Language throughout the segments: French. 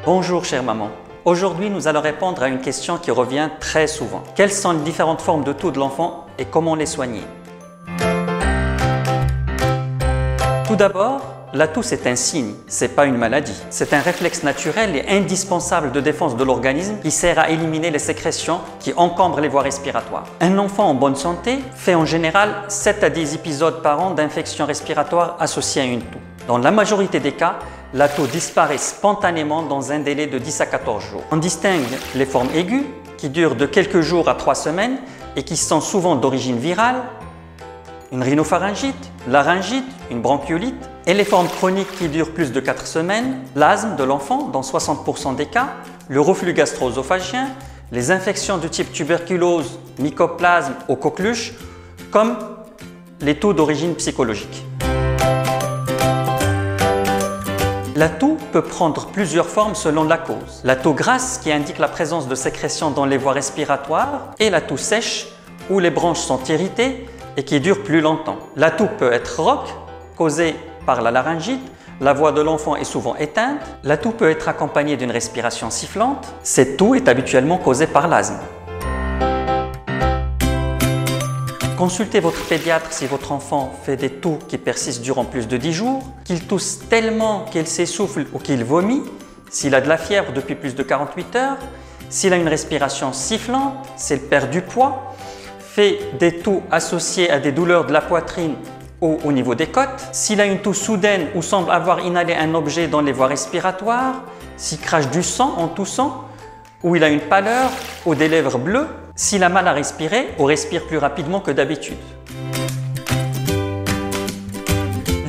Bonjour chère maman. Aujourd'hui, nous allons répondre à une question qui revient très souvent. Quelles sont les différentes formes de toux de l'enfant et comment les soigner? Tout d'abord, la toux c'est un signe, c'est pas une maladie. C'est un réflexe naturel et indispensable de défense de l'organisme qui sert à éliminer les sécrétions qui encombrent les voies respiratoires. Un enfant en bonne santé fait en général 7 à 10 épisodes par an d'infection respiratoire associée à une toux. Dans la majorité des cas, la toux disparaît spontanément dans un délai de 10 à 14 jours. On distingue les formes aiguës qui durent de quelques jours à 3 semaines et qui sont souvent d'origine virale, une rhinopharyngite, laryngite, une bronchiolite, et les formes chroniques qui durent plus de 4 semaines, l'asthme de l'enfant dans 60% des cas, le reflux gastro-œsophagien, les infections de type tuberculose, mycoplasme ou coqueluche, comme les toux d'origine psychologique. La toux peut prendre plusieurs formes selon la cause. La toux grasse qui indique la présence de sécrétions dans les voies respiratoires et la toux sèche où les branches sont irritées et qui dure plus longtemps. La toux peut être rauque, causée par la laryngite, la voix de l'enfant est souvent éteinte. La toux peut être accompagnée d'une respiration sifflante. Cette toux est habituellement causée par l'asthme. Consultez votre pédiatre si votre enfant fait des toux qui persistent durant plus de 10 jours, qu'il tousse tellement qu'il s'essouffle ou qu'il vomit, s'il a de la fièvre depuis plus de 48 heures, s'il a une respiration sifflante, s'il perd du poids, fait des toux associées à des douleurs de la poitrine ou au niveau des côtes, s'il a une toux soudaine ou semble avoir inhalé un objet dans les voies respiratoires, s'il crache du sang en toussant, ou il a une pâleur ou des lèvres bleues, s'il a mal à respirer ou respire plus rapidement que d'habitude.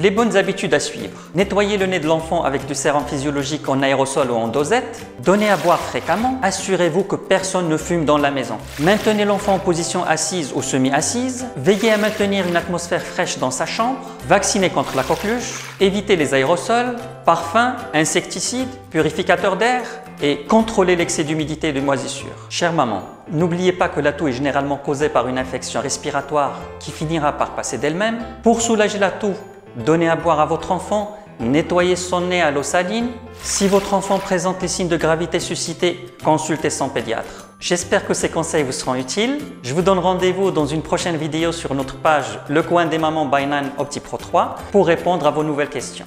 Les bonnes habitudes à suivre. Nettoyer le nez de l'enfant avec du sérum physiologique en aérosol ou en dosette. Donnez à boire fréquemment. Assurez-vous que personne ne fume dans la maison. Maintenez l'enfant en position assise ou semi-assise. Veillez à maintenir une atmosphère fraîche dans sa chambre. Vaccinez contre la coqueluche. Évitez les aérosols, parfums, insecticides, purificateurs d'air et contrôlez l'excès d'humidité et de moisissure. Chère maman, n'oubliez pas que la toux est généralement causée par une infection respiratoire qui finira par passer d'elle-même. Pour soulager la toux, donnez à boire à votre enfant, nettoyez son nez à l'eau saline. Si votre enfant présente les signes de gravité suscités, consultez son pédiatre. J'espère que ces conseils vous seront utiles. Je vous donne rendez-vous dans une prochaine vidéo sur notre page Le Coin des Mamans by Nan Opti Pro 3 pour répondre à vos nouvelles questions.